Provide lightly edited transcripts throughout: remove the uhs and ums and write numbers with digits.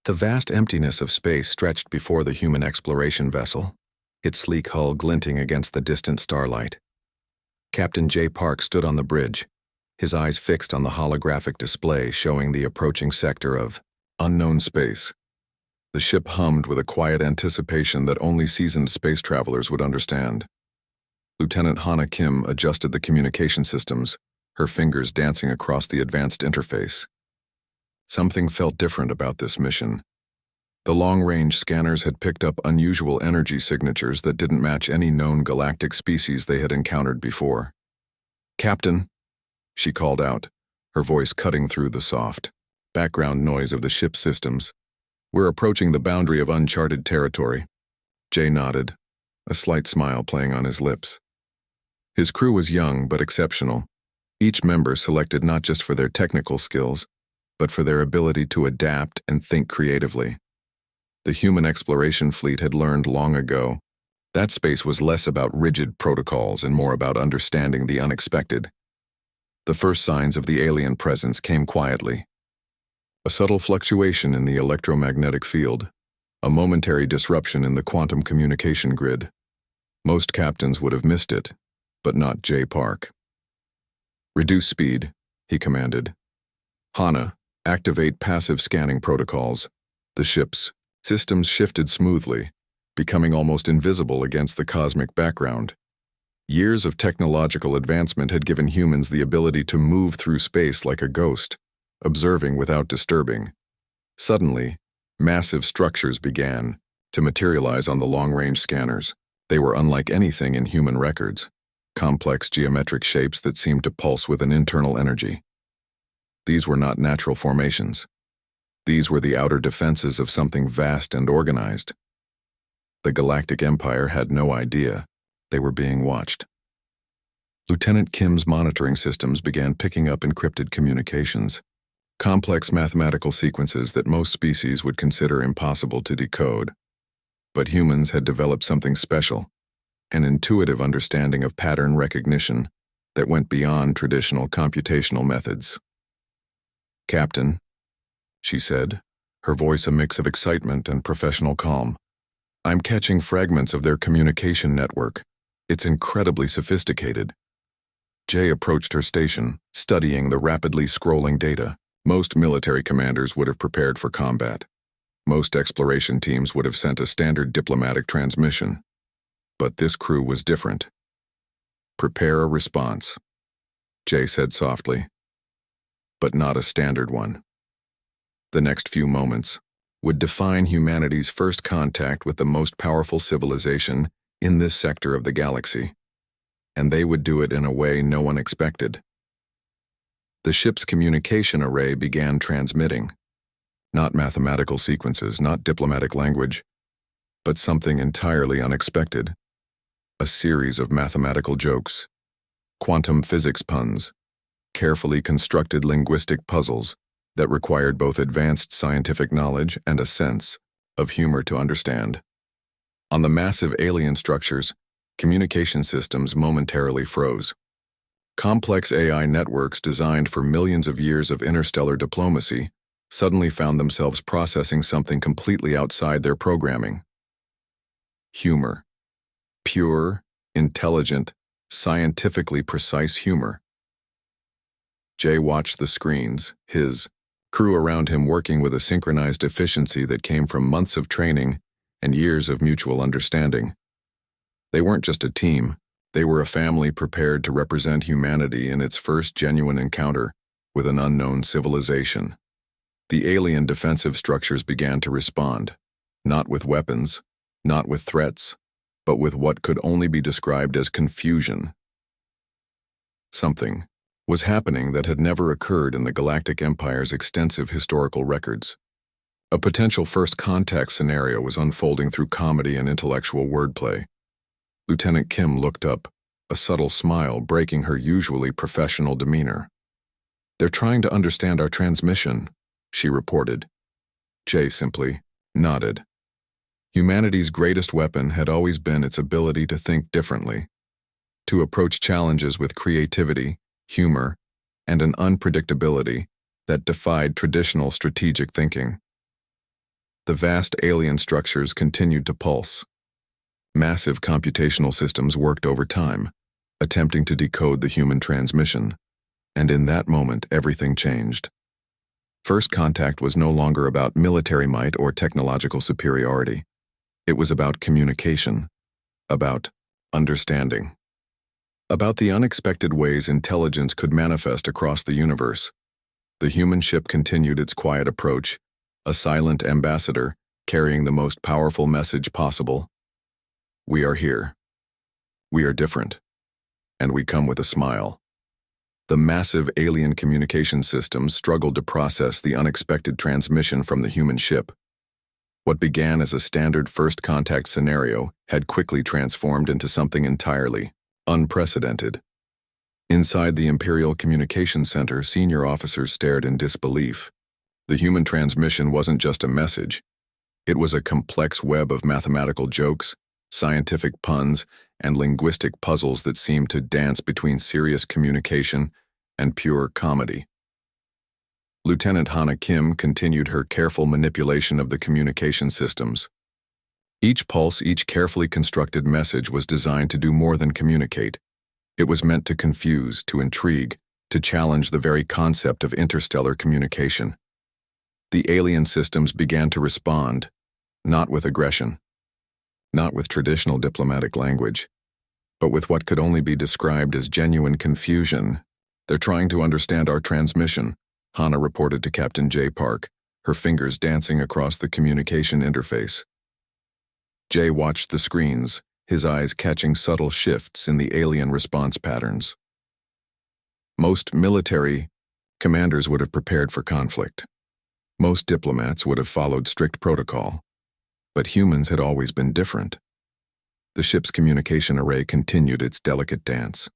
The vast emptiness of space stretched before the human exploration vessel, its sleek hull glinting against the distant starlight. Captain J. Park stood on the bridge, his eyes fixed on the holographic display showing the approaching sector of unknown space. The ship hummed with a quiet anticipation that only seasoned space travelers would understand. Lieutenant Hana Kim adjusted the communication systems, her fingers dancing across the advanced interface. Something felt different about this mission. The long-range scanners had picked up unusual energy signatures that didn't match any known galactic species they had encountered before. "Captain," she called out, her voice cutting through the soft background noise of the ship's systems. "We're approaching the boundary of uncharted territory." Jay nodded, a slight smile playing on his lips. His crew was young but exceptional, each member selected not just for their technical skills, but for their ability to adapt and think creatively. The human exploration fleet had learned long ago that space was less about rigid protocols and more about understanding the unexpected. The first signs of the alien presence came quietly. A subtle fluctuation in the electromagnetic field, a momentary disruption in the quantum communication grid. Most captains would have missed it, but not J. Park. "Reduce speed," he commanded. "Hana, activate passive scanning protocols." The ship's systems shifted smoothly, becoming almost invisible against the cosmic background. Years of technological advancement had given humans the ability to move through space like a ghost, observing without disturbing. Suddenly, massive structures began to materialize on the long-range scanners. They were unlike anything in human records, complex geometric shapes that seemed to pulse with an internal energy. These were not natural formations. These were the outer defenses of something vast and organized. The Galactic Empire had no idea they were being watched. Lieutenant Kim's monitoring systems began picking up encrypted communications, complex mathematical sequences that most species would consider impossible to decode. But humans had developed something special, an intuitive understanding of pattern recognition that went beyond traditional computational methods. "Captain," she said, her voice a mix of excitement and professional calm, "I'm catching fragments of their communication network. It's incredibly sophisticated." Jay approached her station, studying the rapidly scrolling data. Most military commanders would have prepared for combat. Most exploration teams would have sent a standard diplomatic transmission. But this crew was different. "Prepare a response," Jay said softly, "but not a standard one." The next few moments would define humanity's first contact with the most powerful civilization in this sector of the galaxy, and they would do it in a way no one expected. The ship's communication array began transmitting, not mathematical sequences, not diplomatic language, but something entirely unexpected. A series of mathematical jokes, quantum physics puns, carefully constructed linguistic puzzles that required both advanced scientific knowledge and a sense of humor to understand. On the massive alien structures, communication systems momentarily froze. Complex AI networks designed for millions of years of interstellar diplomacy suddenly found themselves processing something completely outside their programming. Humor. Pure, intelligent, scientifically precise humor. Jay watched the screens, his crew around him working with a synchronized efficiency that came from months of training and years of mutual understanding. They weren't just a team, they were a family prepared to represent humanity in its first genuine encounter with an unknown civilization. The alien defensive structures began to respond, not with weapons, not with threats, but with what could only be described as confusion. Something was happening that had never occurred in the Galactic Empire's extensive historical records. A potential first contact scenario was unfolding through comedy and intellectual wordplay. Lieutenant Kim looked up, a subtle smile breaking her usually professional demeanor. "They're trying to understand our transmission," she reported. Jay simply nodded. Humanity's greatest weapon had always been its ability to think differently, to approach challenges with creativity, humor, and an unpredictability that defied traditional strategic thinking. The vast alien structures continued to pulse. Massive computational systems worked overtime, attempting to decode the human transmission, and in that moment everything changed. First contact was no longer about military might or technological superiority. It was about communication, about understanding, about the unexpected ways intelligence could manifest across the universe. The human ship continued its quiet approach, a silent ambassador carrying the most powerful message possible. We are here. We are different. And we come with a smile. The massive alien communication systems struggled to process the unexpected transmission from the human ship. What began as a standard first contact scenario had quickly transformed into something entirely unprecedented. Inside the Imperial Communications Center, senior officers stared in disbelief. The human transmission wasn't just a message. It was a complex web of mathematical jokes, scientific puns, and linguistic puzzles that seemed to dance between serious communication and pure comedy. Lieutenant Hana Kim continued her careful manipulation of the communication systems. Each pulse, each carefully constructed message was designed to do more than communicate. It was meant to confuse, to intrigue, to challenge the very concept of interstellar communication. The alien systems began to respond, not with aggression, not with traditional diplomatic language, but with what could only be described as genuine confusion. They're trying to understand our transmission, Hana reported to Captain J. Park, her fingers dancing across the communication interface. Jay watched the screens, his eyes catching subtle shifts in the alien response patterns. Most military commanders would have prepared for conflict. Most diplomats would have followed strict protocol. But humans had always been different. The ship's communication array continued its delicate dance.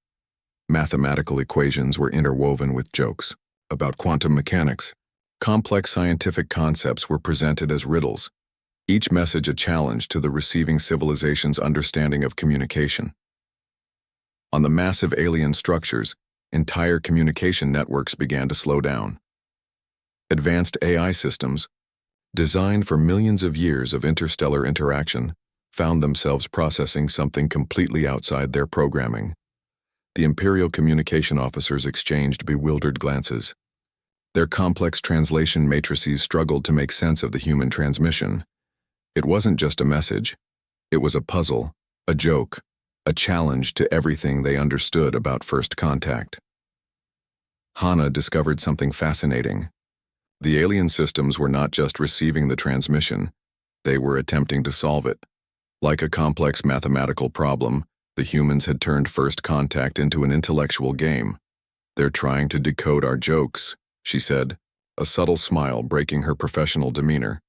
Mathematical equations were interwoven with jokes about quantum mechanics. Complex scientific concepts were presented as riddles, each message a challenge to the receiving civilization's understanding of communication. On the massive alien structures, entire communication networks began to slow down. Advanced AI systems, designed for millions of years of interstellar interaction, found themselves processing something completely outside their programming. The Imperial communication officers exchanged bewildered glances. Their complex translation matrices struggled to make sense of the human transmission. It wasn't just a message. It was a puzzle, a joke, a challenge to everything they understood about first contact. Hana discovered something fascinating. The alien systems were not just receiving the transmission, they were attempting to solve it. Like a complex mathematical problem, the humans had turned first contact into an intellectual game. They're trying to decode our jokes, she said, a subtle smile breaking her professional demeanor.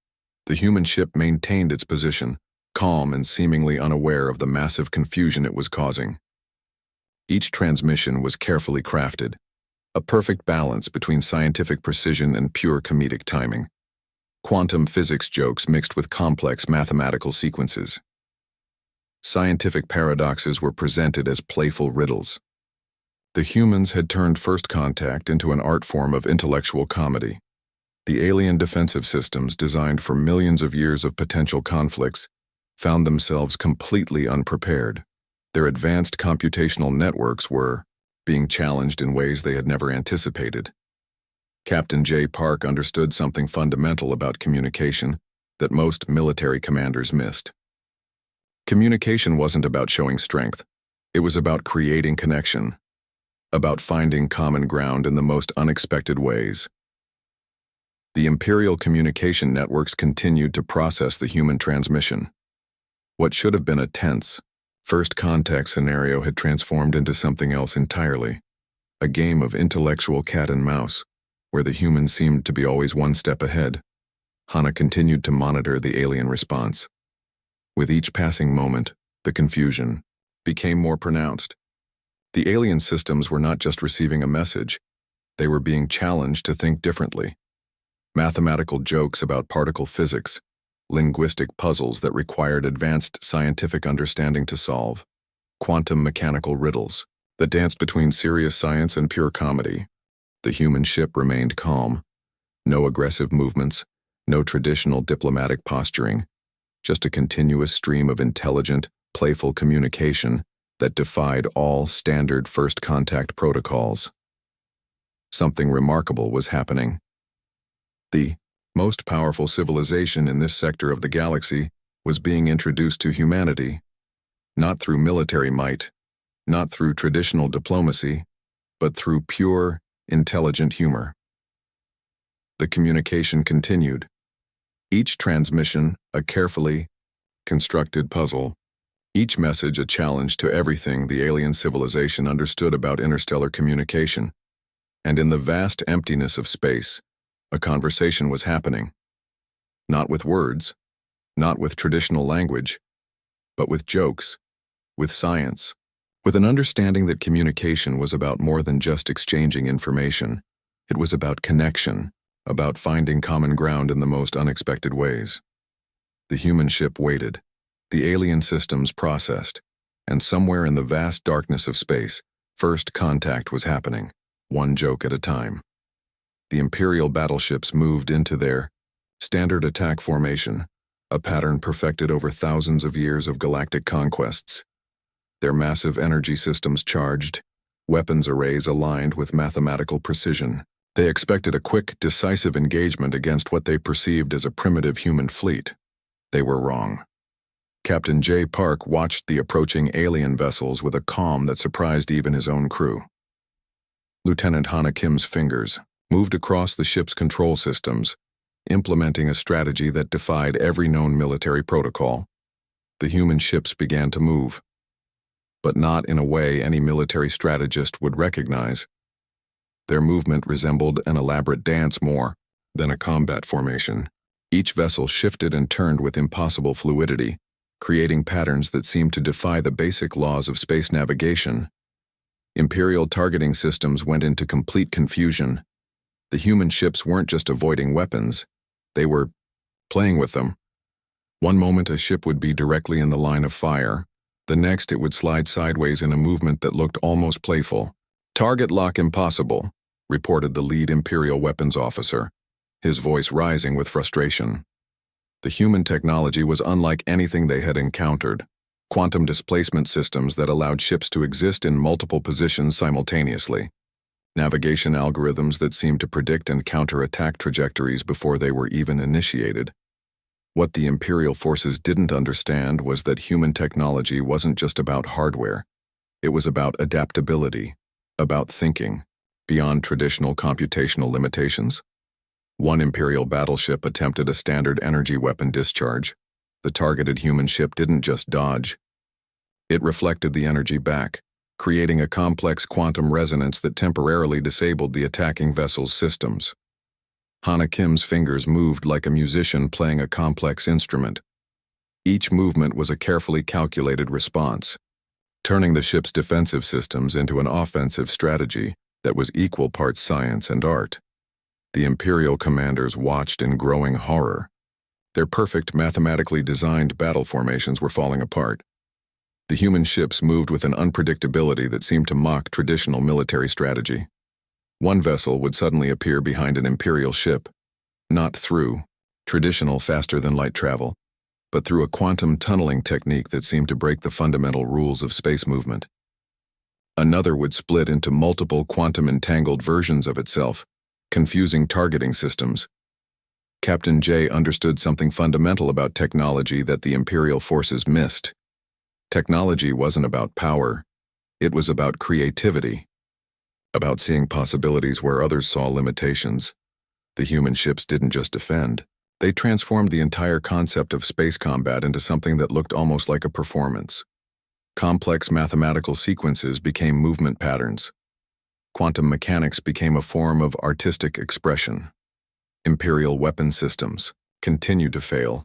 The human ship maintained its position, calm and seemingly unaware of the massive confusion it was causing. Each transmission was carefully crafted, a perfect balance between scientific precision and pure comedic timing. Quantum physics jokes mixed with complex mathematical sequences. Scientific paradoxes were presented as playful riddles. The humans had turned first contact into an art form of intellectual comedy. The alien defensive systems, designed for millions of years of potential conflicts, found themselves completely unprepared. Their advanced computational networks were being challenged in ways they had never anticipated. Captain J. Park understood something fundamental about communication that most military commanders missed. Communication wasn't about showing strength. It was about creating connection, about finding common ground in the most unexpected ways. The Imperial communication networks continued to process the human transmission. What should have been a tense, first contact scenario had transformed into something else entirely, a game of intellectual cat and mouse, where the humans seemed to be always one step ahead. Hana continued to monitor the alien response. With each passing moment, the confusion became more pronounced. The alien systems were not just receiving a message, they were being challenged to think differently. Mathematical jokes about particle physics, linguistic puzzles that required advanced scientific understanding to solve, quantum mechanical riddles that danced between serious science and pure comedy. The human ship remained calm. No aggressive movements, No traditional diplomatic posturing, just a continuous stream of intelligent, playful communication that defied all standard first contact protocols. Something remarkable was happening. The most powerful civilization in this sector of the galaxy was being introduced to humanity, not through military might, not through traditional diplomacy, but through pure, intelligent humor. The communication continued, each transmission a carefully constructed puzzle, each message a challenge to everything the alien civilization understood about interstellar communication. And in the vast emptiness of space, a conversation was happening. Not with words, not with traditional language, but with jokes, with science, with an understanding that communication was about more than just exchanging information. It was about connection, about finding common ground in the most unexpected ways. The human ship waited, the alien systems processed, and somewhere in the vast darkness of space, first contact was happening, one joke at a time. The Imperial battleships moved into their standard attack formation, a pattern perfected over thousands of years of galactic conquests. Their massive energy systems charged, weapons arrays aligned with mathematical precision. They expected a quick, decisive engagement against what they perceived as a primitive human fleet. They were wrong. Captain J. Park watched the approaching alien vessels with a calm that surprised even his own crew. Lieutenant Hana Kim's fingers moved across the ship's control systems, implementing a strategy that defied every known military protocol. The human ships began to move, but not in a way any military strategist would recognize. Their movement resembled an elaborate dance more than a combat formation. Each vessel shifted and turned with impossible fluidity, creating patterns that seemed to defy the basic laws of space navigation. Imperial targeting systems went into complete confusion. The human ships weren't just avoiding weapons, they were playing with them. One moment a ship would be directly in the line of fire, the next it would slide sideways in a movement that looked almost playful. "Target lock impossible," reported the lead Imperial weapons officer, his voice rising with frustration. The human technology was unlike anything they had encountered. Quantum displacement systems that allowed ships to exist in multiple positions simultaneously. Navigation algorithms that seemed to predict and counter attack trajectories before they were even initiated. What the Imperial forces didn't understand was that human technology wasn't just about hardware. It was about adaptability, about thinking, beyond traditional computational limitations. One Imperial battleship attempted a standard energy weapon discharge. The targeted human ship didn't just dodge. It reflected the energy back, creating a complex quantum resonance that temporarily disabled the attacking vessel's systems. Hana Kim's fingers moved like a musician playing a complex instrument. Each movement was a carefully calculated response, turning the ship's defensive systems into an offensive strategy that was equal parts science and art. The Imperial commanders watched in growing horror. Their perfect, mathematically designed battle formations were falling apart. The human ships moved with an unpredictability that seemed to mock traditional military strategy. One vessel would suddenly appear behind an Imperial ship, not through traditional faster-than-light travel, but through a quantum tunneling technique that seemed to break the fundamental rules of space movement. Another would split into multiple quantum-entangled versions of itself, confusing targeting systems. Captain J understood something fundamental about technology that the Imperial forces missed. Technology wasn't about power, it was about creativity, about seeing possibilities where others saw limitations. The human ships didn't just defend, they transformed the entire concept of space combat into something that looked almost like a performance. Complex mathematical sequences became movement patterns. Quantum mechanics became a form of artistic expression. Imperial weapon systems continued to fail.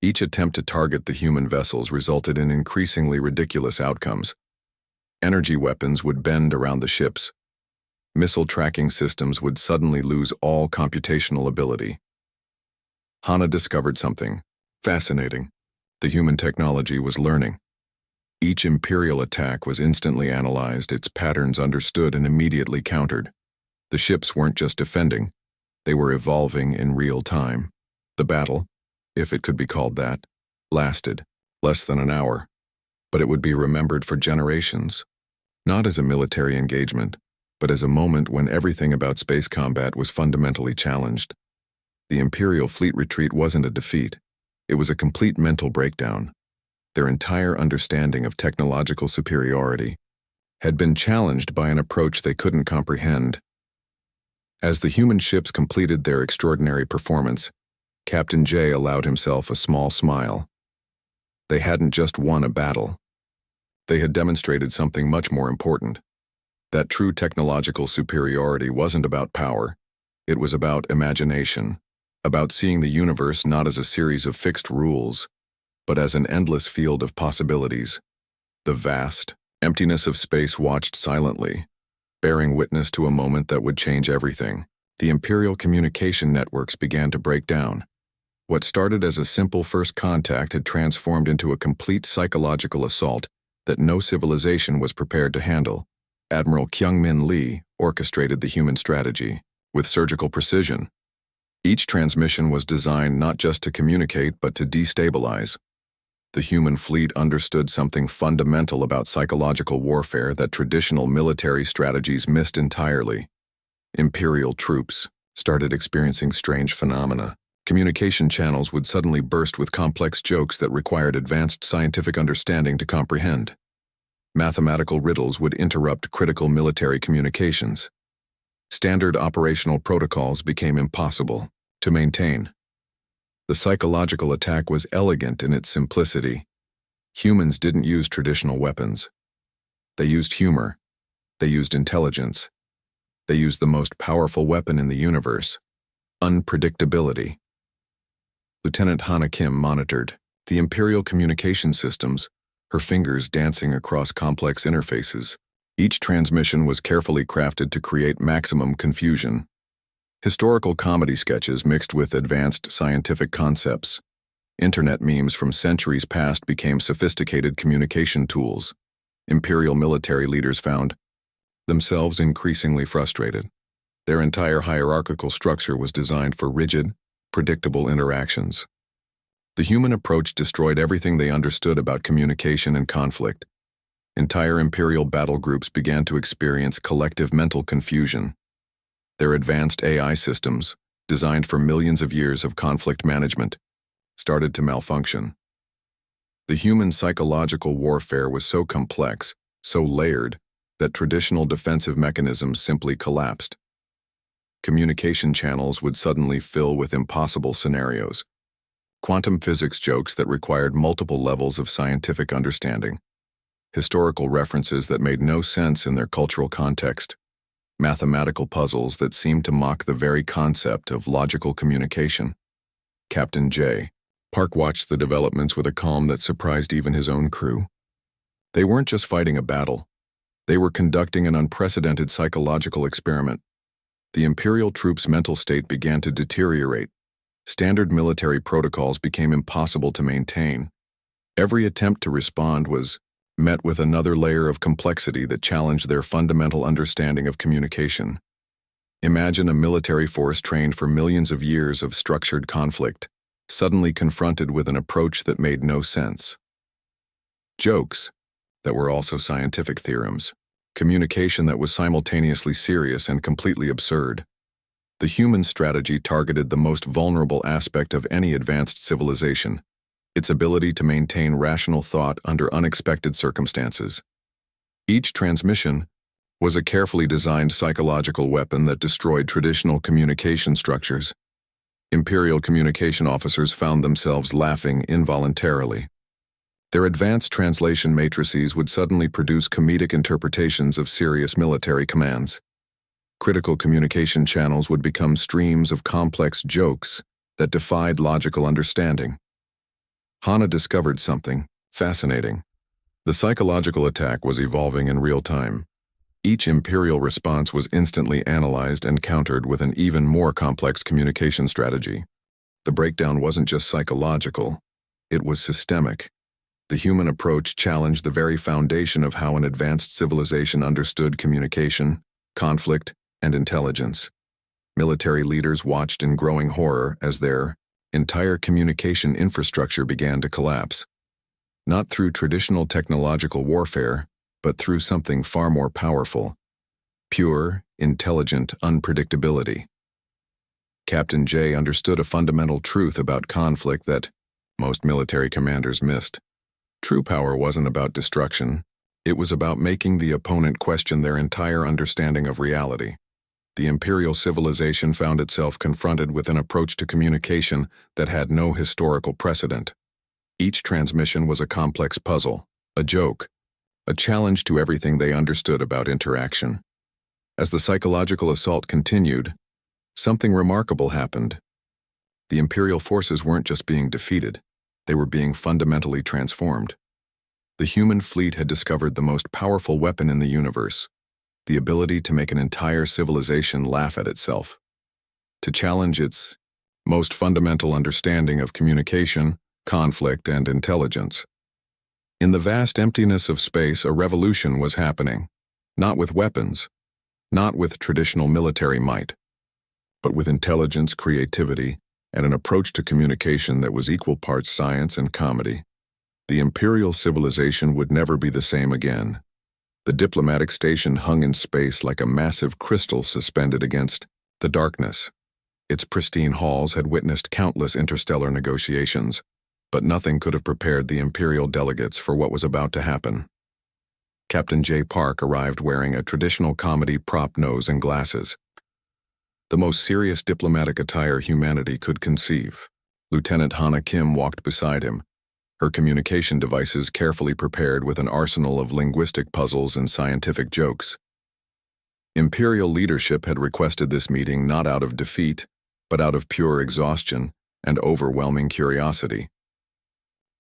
Each attempt to target the human vessels resulted in increasingly ridiculous outcomes. Energy weapons would bend around the ships. Missile tracking systems would suddenly lose all computational ability. Hana discovered something fascinating. The human technology was learning. Each Imperial attack was instantly analyzed, its patterns understood and immediately countered. The ships weren't just defending, they were evolving in real time. The battle, if it could be called that, lasted less than an hour, but it would be remembered for generations, not as a military engagement, but as a moment when everything about space combat was fundamentally challenged. The Imperial fleet retreat wasn't a defeat, it was a complete mental breakdown. Their entire understanding of technological superiority had been challenged by an approach they couldn't comprehend. As the human ships completed their extraordinary performance, Captain J allowed himself a small smile. They hadn't just won a battle. They had demonstrated something much more important. That true technological superiority wasn't about power. It was about imagination, about seeing the universe not as a series of fixed rules, but as an endless field of possibilities. The vast emptiness of space watched silently, bearing witness to a moment that would change everything. The Imperial communication networks began to break down. What started as a simple first contact had transformed into a complete psychological assault that no civilization was prepared to handle. Admiral Kyungmin Lee orchestrated the human strategy with surgical precision. Each transmission was designed not just to communicate but to destabilize. The human fleet understood something fundamental about psychological warfare that traditional military strategies missed entirely. Imperial troops started experiencing strange phenomena. Communication channels would suddenly burst with complex jokes that required advanced scientific understanding to comprehend. Mathematical riddles would interrupt critical military communications. Standard operational protocols became impossible to maintain. The psychological attack was elegant in its simplicity. Humans didn't use traditional weapons. They used humor. They used intelligence. They used the most powerful weapon in the universe: unpredictability. Lieutenant Hana Kim monitored the Imperial communication systems, her fingers dancing across complex interfaces. Each transmission was carefully crafted to create maximum confusion. Historical comedy sketches mixed with advanced scientific concepts. Internet memes from centuries past became sophisticated communication tools. Imperial military leaders found themselves increasingly frustrated. Their entire hierarchical structure was designed for rigid, predictable interactions. The human approach destroyed everything they understood about communication and conflict. Entire Imperial battle groups began to experience collective mental confusion. Their advanced AI systems, designed for millions of years of conflict management, started to malfunction. The human psychological warfare was so complex, so layered, that traditional defensive mechanisms simply collapsed. Communication channels would suddenly fill with impossible scenarios. Quantum physics jokes that required multiple levels of scientific understanding. Historical references that made no sense in their cultural context. Mathematical puzzles that seemed to mock the very concept of logical communication. Captain J. Park watched the developments with a calm that surprised even his own crew. They weren't just fighting a battle. They were conducting an unprecedented psychological experiment. The Imperial troops' mental state began to deteriorate. Standard military protocols became impossible to maintain. Every attempt to respond was met with another layer of complexity that challenged their fundamental understanding of communication. Imagine a military force trained for millions of years of structured conflict, suddenly confronted with an approach that made no sense. Jokes that were also scientific theorems. Communication that was simultaneously serious and completely absurd. The human strategy targeted the most vulnerable aspect of any advanced civilization: its ability to maintain rational thought under unexpected circumstances. Each transmission was a carefully designed psychological weapon that destroyed traditional communication structures. Imperial communication officers found themselves laughing involuntarily. Their advanced translation matrices would suddenly produce comedic interpretations of serious military commands. Critical communication channels would become streams of complex jokes that defied logical understanding. Hana discovered something fascinating. The psychological attack was evolving in real time. Each Imperial response was instantly analyzed and countered with an even more complex communication strategy. The breakdown wasn't just psychological, it was systemic. The human approach challenged the very foundation of how an advanced civilization understood communication, conflict, and intelligence. Military leaders watched in growing horror as their entire communication infrastructure began to collapse. Not through traditional technological warfare, but through something far more powerful: pure, intelligent unpredictability. Captain J understood a fundamental truth about conflict that most military commanders missed. True power wasn't about destruction. It was about making the opponent question their entire understanding of reality. The imperial civilization found itself confronted with an approach to communication that had no historical precedent. Each transmission was a complex puzzle, a joke, a challenge to everything they understood about interaction. As the psychological assault continued, something remarkable happened. The imperial forces weren't just being defeated, they were being fundamentally transformed. The human fleet had discovered the most powerful weapon in the universe: the ability to make an entire civilization laugh at itself, to challenge its most fundamental understanding of communication, conflict, and intelligence. In the vast emptiness of space, a revolution was happening, not with weapons, not with traditional military might, but with intelligence, creativity, and an approach to communication that was equal parts science and comedy. The imperial civilization would never be the same again. The diplomatic station hung in space like a massive crystal suspended against the darkness. Its pristine halls had witnessed countless interstellar negotiations, but nothing could have prepared the imperial delegates for what was about to happen. Captain J. Park arrived wearing a traditional comedy prop nose and glasses, the most serious diplomatic attire humanity could conceive. Lieutenant Hana Kim walked beside him, her communication devices carefully prepared with an arsenal of linguistic puzzles and scientific jokes. Imperial leadership had requested this meeting not out of defeat, but out of pure exhaustion and overwhelming curiosity.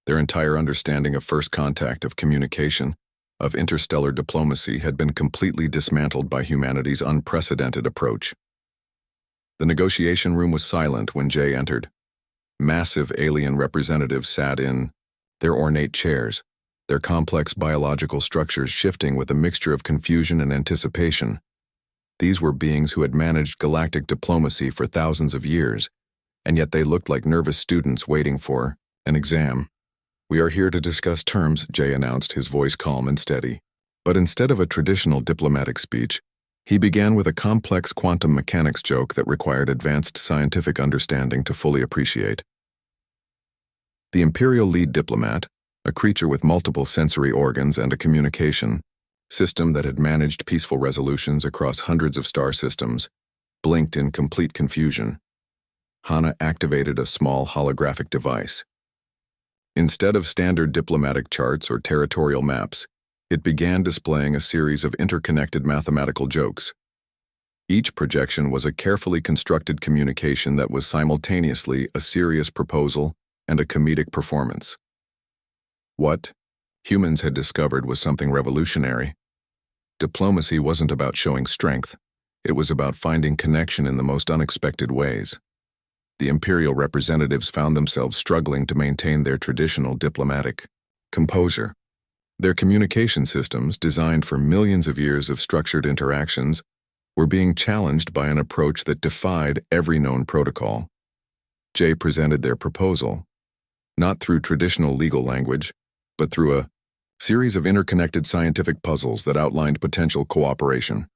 Their entire understanding of first contact, of communication, of interstellar diplomacy had been completely dismantled by humanity's unprecedented approach. The negotiation room was silent when Jay entered. Massive alien representatives sat in their ornate chairs, their complex biological structures shifting with a mixture of confusion and anticipation. These were beings who had managed galactic diplomacy for thousands of years, and yet they looked like nervous students waiting for an exam. "We are here to discuss terms," Jay announced, his voice calm and steady. But instead of a traditional diplomatic speech, he began with a complex quantum mechanics joke that required advanced scientific understanding to fully appreciate. The imperial lead diplomat, a creature with multiple sensory organs and a communication system that had managed peaceful resolutions across hundreds of star systems, blinked in complete confusion. Hana activated a small holographic device. Instead of standard diplomatic charts or territorial maps, it began displaying a series of interconnected mathematical jokes. Each projection was a carefully constructed communication that was simultaneously a serious proposal and a comedic performance. What humans had discovered was something revolutionary. Diplomacy wasn't about showing strength, it was about finding connection in the most unexpected ways. The imperial representatives found themselves struggling to maintain their traditional diplomatic composure. Their communication systems, designed for millions of years of structured interactions, were being challenged by an approach that defied every known protocol. Jay presented their proposal, not through traditional legal language, but through a series of interconnected scientific puzzles that outlined potential cooperation.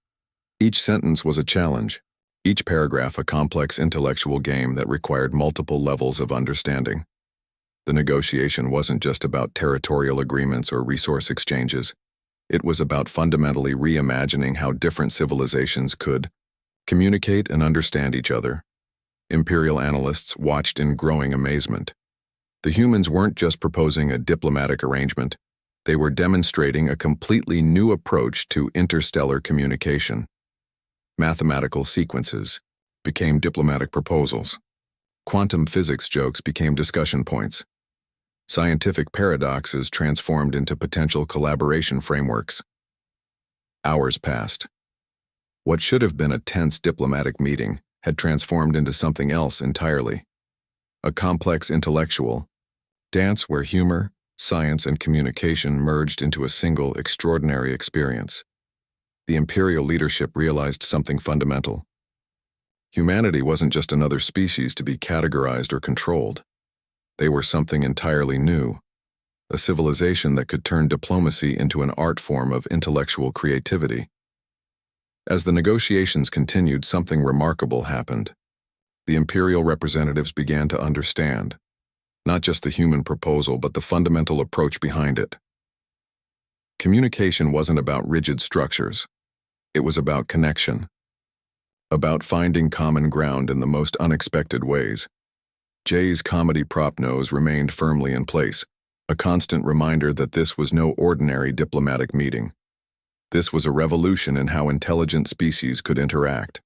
Each sentence was a challenge, each paragraph a complex intellectual game that required multiple levels of understanding. The negotiation wasn't just about territorial agreements or resource exchanges. It was about fundamentally reimagining how different civilizations could communicate and understand each other. Imperial analysts watched in growing amazement. The humans weren't just proposing a diplomatic arrangement, they were demonstrating a completely new approach to interstellar communication. Mathematical sequences became diplomatic proposals. Quantum physics jokes became discussion points. Scientific paradoxes transformed into potential collaboration frameworks. Hours passed. What should have been a tense diplomatic meeting had transformed into something else entirely. A complex intellectual dance where humor, science, and communication merged into a single extraordinary experience. The imperial leadership realized something fundamental. Humanity wasn't just another species to be categorized or controlled. They were something entirely new, a civilization that could turn diplomacy into an art form of intellectual creativity. As the negotiations continued, something remarkable happened. The imperial representatives began to understand, not just the human proposal, but the fundamental approach behind it. Communication wasn't about rigid structures. It was about connection, about finding common ground in the most unexpected ways. Jay's comedy prop nose remained firmly in place, a constant reminder that this was no ordinary diplomatic meeting. This was a revolution in how intelligent species could interact.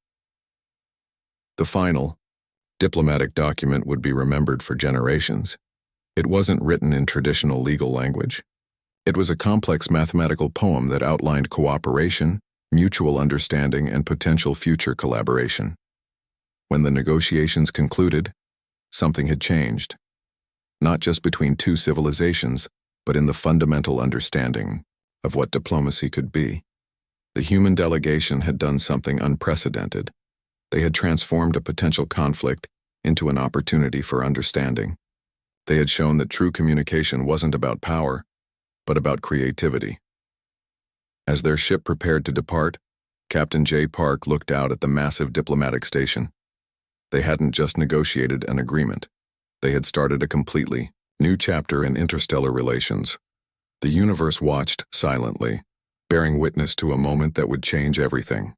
The final, diplomatic document would be remembered for generations. It wasn't written in traditional legal language. It was a complex mathematical poem that outlined cooperation, mutual understanding, and potential future collaboration. When the negotiations concluded, something had changed. Not just between two civilizations, but in the fundamental understanding of what diplomacy could be. The human delegation had done something unprecedented. They had transformed a potential conflict into an opportunity for understanding. They had shown that true communication wasn't about power, but about creativity. As their ship prepared to depart, Captain J. Park looked out at the massive diplomatic station. They hadn't just negotiated an agreement. They had started a completely new chapter in interstellar relations. The universe watched silently, bearing witness to a moment that would change everything.